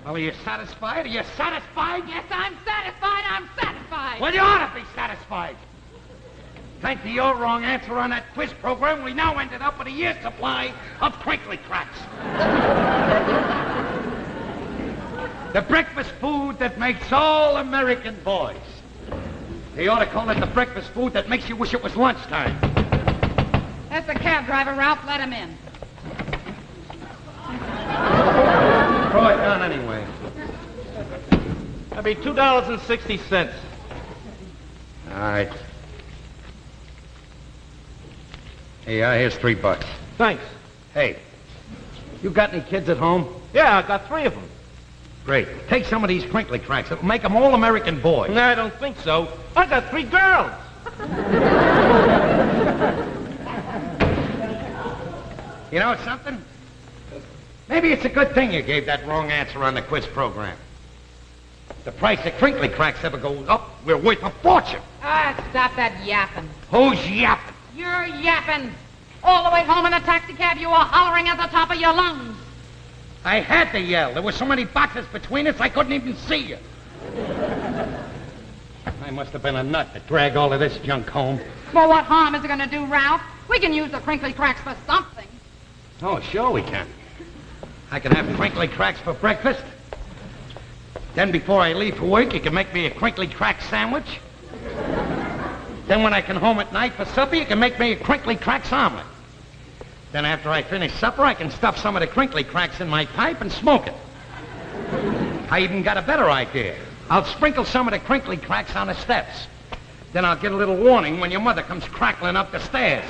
Well, are you satisfied? Are you satisfied? Yes, I'm satisfied. I'm satisfied. Well, you ought to be satisfied. Thanks to your wrong answer on that quiz program, we now ended up with a year's supply of crinkly cracks. The breakfast food that makes all American boys. They ought to call it the breakfast food that makes you wish it was lunchtime. That's the cab driver, Ralph. Let him in. Throw it down anyway. That'll be $2.60. All right. Hey, here's $3. Thanks. Hey, you got any kids at home? Yeah, I got 3 of them. Great. Take some of these crinkly cracks. It'll make them all American boys. No, I don't think so. I got 3 girls. You know something? Maybe it's a good thing you gave that wrong answer on the quiz program. If the price of crinkly cracks ever goes up, we're worth a fortune. Ah, stop that yapping. Who's yapping? You're yapping. All the way home in the taxicab, you were hollering at the top of your lungs. I had to yell. There were so many boxes between us, I couldn't even see you. I must have been a nut to drag all of this junk home. Well, what harm is it going to do, Ralph? We can use the crinkly cracks for something. Oh, sure we can. I can have crinkly cracks for breakfast. Then before I leave for work, you can make me a crinkly crack sandwich. Then when I come home at night for supper, you can make me a crinkly cracks omelet. Then after I finish supper, I can stuff some of the crinkly cracks in my pipe and smoke it. I even got a better idea. I'll sprinkle some of the crinkly cracks on the steps. Then I'll get a little warning when your mother comes crackling up the stairs.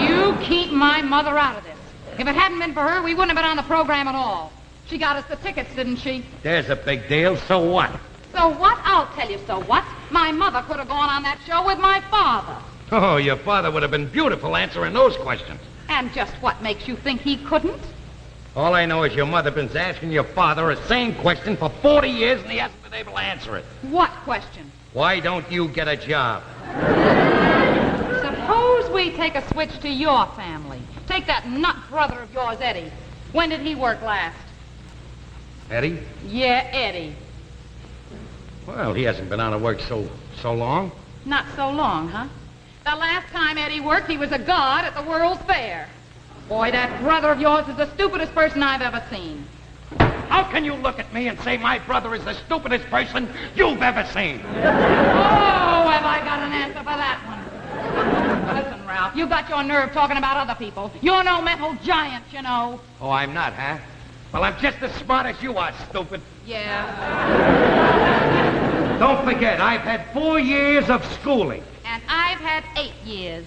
You keep my mother out of this. If it hadn't been for her, we wouldn't have been on the program at all. She got us the tickets, didn't she? There's a big deal. So what? So what? I'll tell you so what. My mother could have gone on that show with my father. Oh, your father would have been beautiful answering those questions. And just what makes you think he couldn't? All I know is your mother been asking your father the same question for 40 years and he hasn't been able to answer it. What question? Why don't you get a job? Suppose we take a switch to your family. Take that nut brother of yours, Eddie. When did he work last? Eddie? Yeah, Eddie. Well, he hasn't been out of work so long. Not so long, huh? The last time Eddie worked, he was a guard at the World's Fair. Boy, that brother of yours is the stupidest person I've ever seen. How can you look at me and say my brother is the stupidest person you've ever seen? Oh, have I got an answer for that one. Listen, Ralph, you got your nerve talking about other people. You're no mental giant, you know. Oh, I'm not, huh? Well, I'm just as smart as you are, stupid. Yeah. Don't forget, I've had 4 years of schooling. And I've had 8 years.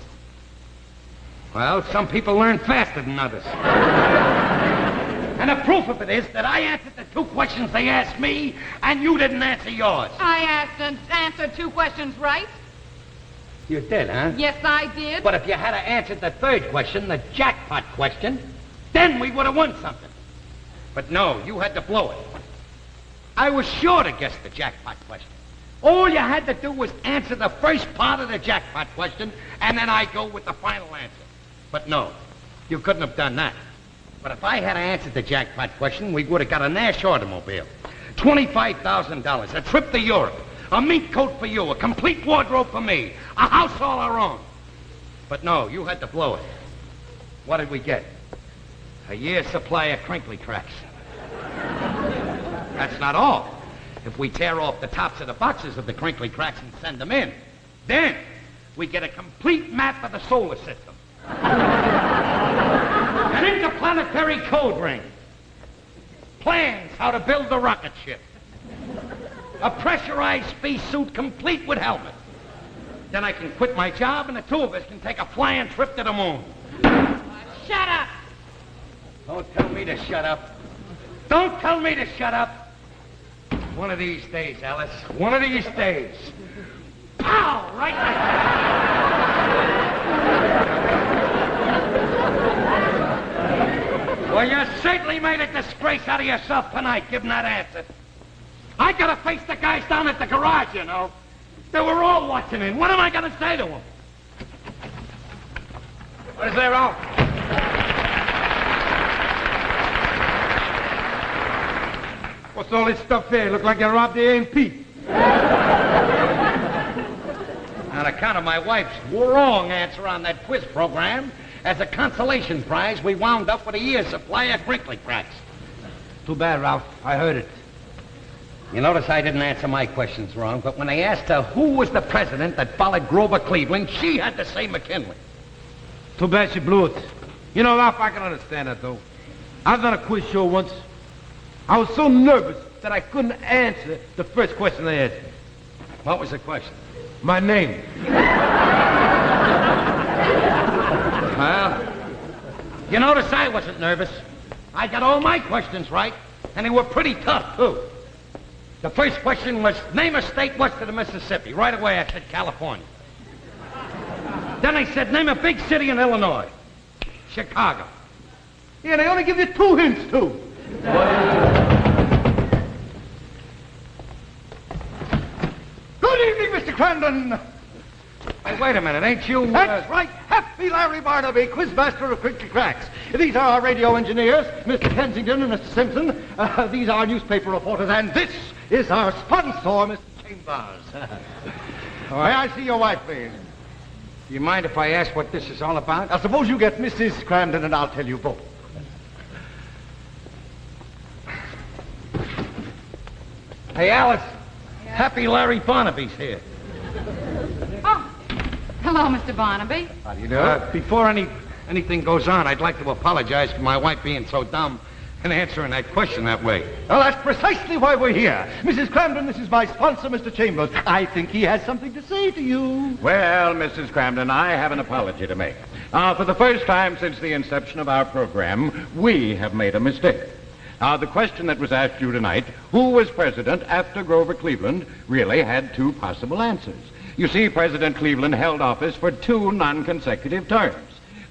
Well, some people learn faster than others. And the proof of it is that I answered the 2 questions they asked me, and you didn't answer yours. I asked and answered 2 questions right. You did, huh? Yes, I did. But if you had answered the 3rd question, the jackpot question, then we would have won something. But no, you had to blow it. I was sure to guess the jackpot question. All you had to do was answer the first part of the jackpot question, and then I'd go with the final answer. But no, you couldn't have done that. But if I had answered the jackpot question, we would have got a Nash automobile, $25,000, a trip to Europe, a mink coat for you, a complete wardrobe for me, a house all our own. But no, you had to blow it. What did we get? A year's supply of crinkly cracks. That's not all. If we tear off the tops of the boxes of the crinkly cracks and send them in, then we get a complete map of the solar system. An interplanetary code ring. Plans how to build the rocket ship. A pressurized space suit complete with helmet. Then I can quit my job and the 2 of us can take a flying trip to the moon. Shut up! Don't tell me to shut up. Don't tell me to shut up. One of these days, Alice. One of these days. Pow! Right there. Well, you certainly made a disgrace out of yourself tonight, giving that answer. I gotta face the guys down at the garage, you know. They were all watching in. What am I gonna say to them? What is there, Ralph? What's all this stuff here? Look like you robbed the A&P. On account of my wife's wrong answer on that quiz program, as a consolation prize, we wound up with a year's supply of crinkly cracks. Too bad, Ralph. I heard it. You notice I didn't answer my questions wrong, but when I asked her who was the president that followed Grover Cleveland, she had to say McKinley. Too bad she blew it. You know, Ralph, I can understand that, though. I've done a quiz show once. I was so nervous that I couldn't answer the first question they asked me. What was the question? My name. Well, you notice I wasn't nervous. I got all my questions right, and they were pretty tough, too. The first question was, name a state west of the Mississippi. Right away, I said California. Then I said, name a big city in Illinois. Chicago. Yeah, they only give you 2 hints, too. Good evening, Mr. Crandon. Hey, wait a minute, ain't you... That's right, Happy Larry Barnaby, quizmaster of Crinkly Cracks. These are our radio engineers, Mr. Kensington and Mr. Simpson. These are newspaper reporters, and this is our sponsor, Mr. Chambers. May I see your wife, please? Do you mind if I ask what this is all about? Now, suppose you get Mrs. Crandon, and I'll tell you both. Hey, Alice. Happy Larry Barnaby's here. Oh, hello, Mr. Barnaby. How do you do? Before anything goes on, I'd like to apologize for my wife being so dumb and answering that question that way. Well, that's precisely why we're here. Mrs. Crandon, this is my sponsor, Mr. Chambers. I think he has something to say to you. Well, Mrs. Cramden, I have an apology to make. For the first time since the inception of our program, we have made a mistake. The question that was asked you tonight, who was president after Grover Cleveland, really had 2 possible answers. You see, President Cleveland held office for 2 non-consecutive terms.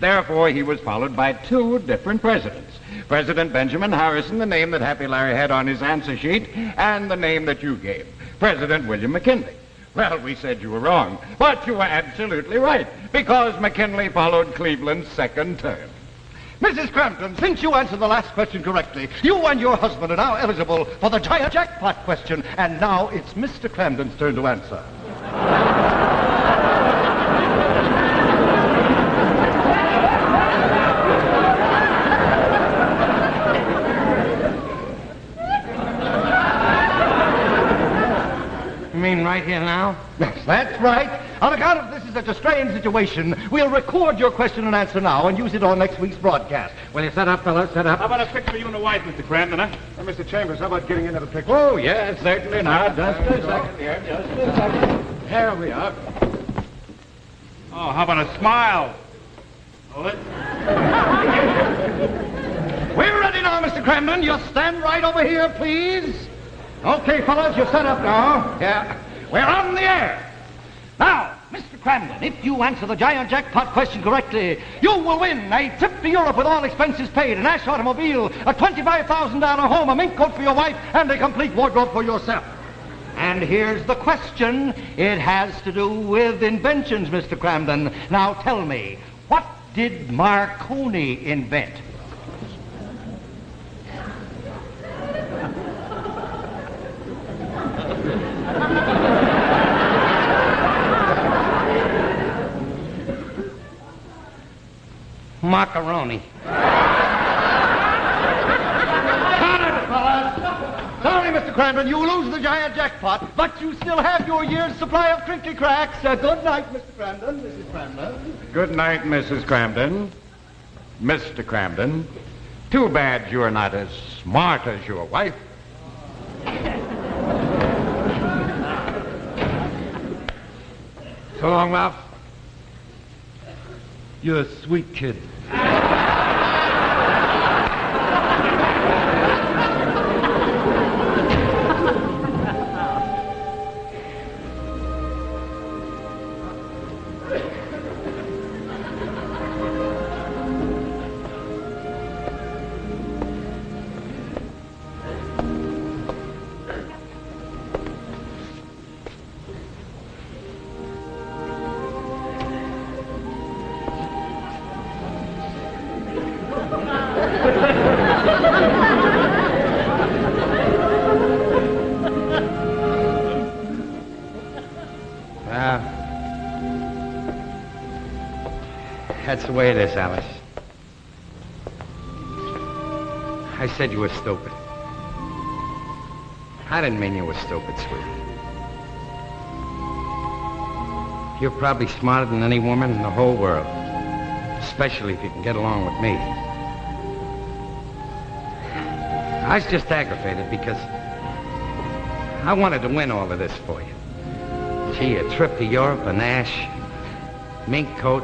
Therefore, he was followed by 2 different presidents. President Benjamin Harrison, the name that Happy Larry had on his answer sheet, and the name that you gave, President William McKinley. Well, we said you were wrong, but you were absolutely right, because McKinley followed Cleveland's 2nd term. Mrs. Crampton, since you answered the last question correctly, you and your husband are now eligible for the giant jackpot question, and now it's Mr. Cramden's turn to answer. You mean right here now? Yes, that's right. On account of this is such a strange situation, we'll record your question and answer now and use it on next week's broadcast. Will you set up, fellas? Set up. How about a picture of you and the wife, Mr. Cramden, huh? Mr. Chambers, how about getting into the picture? Oh, yes, certainly not. Just a second here, just a second. Here we are. Oh, how about a smile? Oh, We're ready now, Mr. Cramden. You'll stand right over here, please. Okay, fellas, you're set up now. Yeah. We're on the air. Now, Mr. Cramden, if you answer the giant jackpot question correctly, you will win a trip to Europe with all expenses paid, an Ash automobile, a $25,000 home, a mink coat for your wife, and a complete wardrobe for yourself. And here's the question. It has to do with inventions, Mr. Cramden. Now tell me, what did Marconi invent? Macaroni. Sorry, Mr. Cramden, you lose the giant jackpot, but you still have your year's supply of crinkly cracks. Good night, Mr. Cramden, Mrs. Cramden. Good night, Mrs. Cramden. Mr. Cramden, too bad you're not as smart as your wife. So long, Ralph. You're a sweet kid. That's the way it is, Alice. I said you were stupid. I didn't mean you were stupid, sweetie. You're probably smarter than any woman in the whole world. Especially if you can get along with me. I was just aggravated because I wanted to win all of this for you. Gee, a trip to Europe, a Nash, mink coat,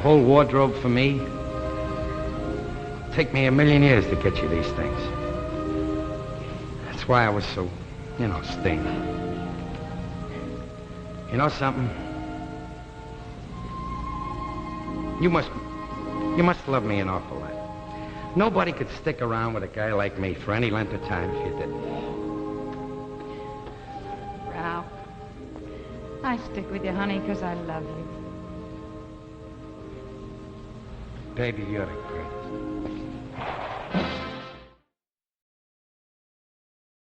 whole wardrobe for me. It'd take me 1,000,000 years to get you these things. That's why I was so, stinged. You know something? You must love me an awful lot. Nobody could stick around with a guy like me for any length of time if you didn't. Ralph, I stick with you, honey, because I love you. Baby, you're the greatest.